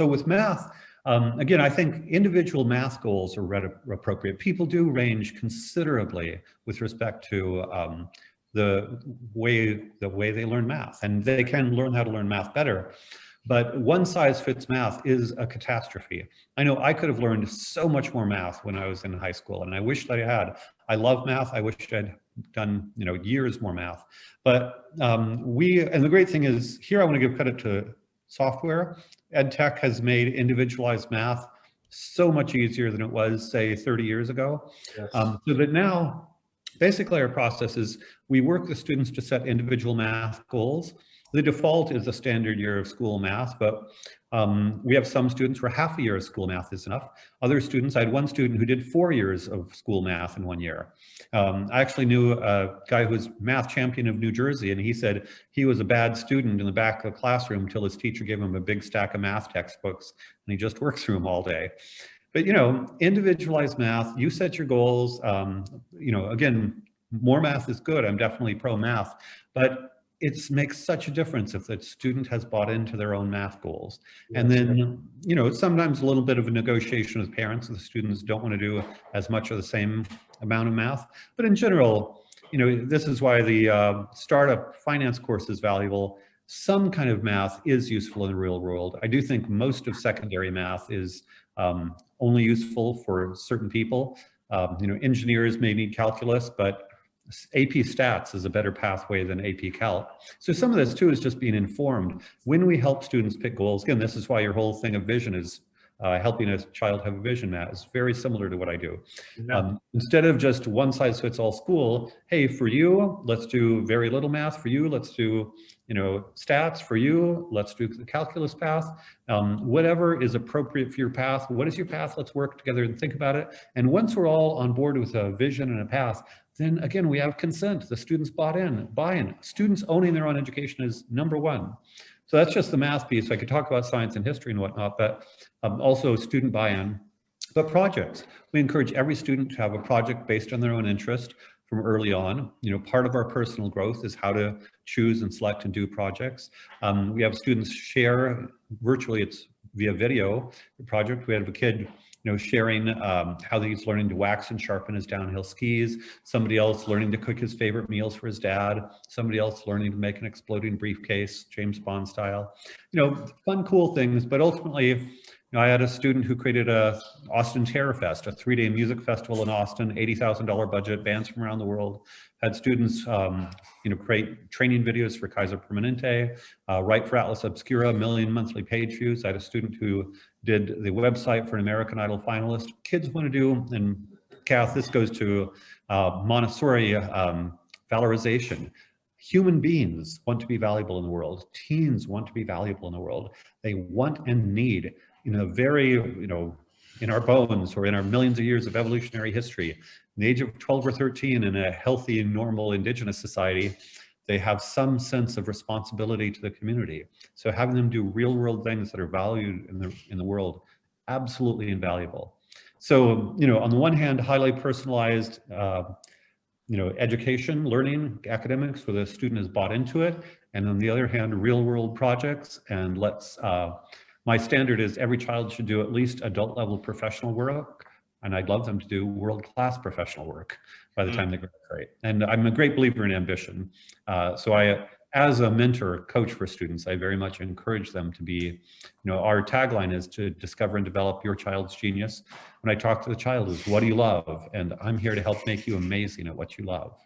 So with math, again, I think individual math goals are appropriate. People do range considerably with respect to the way they learn math, and they can learn how to learn math better. But one size fits math is a catastrophe. I know I could have learned so much more math when I was in high school, and I wish that I had. I love math. I wish I'd done, years more math. But and the great thing is, here I want to give credit to software. Ed tech has made individualized math so much easier than it was, say, 30 years ago. Yes. So that now, basically our process is we work with students to set individual math goals. The default is a standard year of school math, but we have some students where half a year of school math is enough. Other students, I had one student who did 4 years of school math in 1 year. I actually knew a guy who was math champion of New Jersey, and he said he was a bad student in the back of the classroom until his teacher gave him a big stack of math textbooks, and he just worked through them all day. But individualized math, you set your goals. Again, more math is good. I'm definitely pro math, but it makes such a difference if the student has bought into their own math goals. And then, sometimes a little bit of a negotiation with parents if the students don't want to do as much or the same amount of math. But in general, this is why the startup finance course is valuable. Some kind of math is useful in the real world. I do think most of secondary math is only useful for certain people. Engineers may need calculus, but AP Stats is a better pathway than AP Calc. So some of this too is just being informed. When we help students pick goals, again, this is why your whole thing of vision is helping a child have a vision, Matt. It's very similar to what I do. Instead of just one size fits all school, hey, for you, let's do very little math. For you, let's do stats. For you, let's do the calculus path. Whatever is appropriate for your path. What is your path? Let's work together and think about it. And once we're all on board with a vision and a path, then again, we have consent. The students buy-in. Students owning their own education is number one. So that's just the math piece. I could talk about science and history and whatnot, but also student buy-in. But projects, we encourage every student to have a project based on their own interest from early on. Part of our personal growth is how to choose and select and do projects. We have students share virtually, it's via video, the project. We have a kid sharing how he's learning to wax and sharpen his downhill skis, somebody else learning to cook his favorite meals for his dad, somebody else learning to make an exploding briefcase, James Bond style. Fun, cool things, but ultimately, I had a student who created a Austin Terror Fest, a 3-day music festival in Austin, $80,000 budget, bands from around the world. Had students, create training videos for Kaiser Permanente, write for Atlas Obscura, 1 million monthly page views. I had a student who did the website for an American Idol finalist. Kids want to do, and Kath, this goes to Montessori valorization. Human beings want to be valuable in the world. Teens want to be valuable in the world. They want and need, in our bones or in our millions of years of evolutionary history, in the age of 12 or 13 in a healthy, normal indigenous society, they have some sense of responsibility to the community. So having them do real world things that are valued in the world, absolutely invaluable. So, on the one hand, highly personalized, education, learning, academics, where the student has bought into it. And on the other hand, real world projects. And my standard is every child should do at least adult level professional work. And I'd love them to do world-class professional work by the time they graduate. And I'm a great believer in ambition. So as a mentor, coach for students, I very much encourage them to be, our tagline is to discover and develop your child's genius. When I talk to the child is, what do you love? And I'm here to help make you amazing at what you love.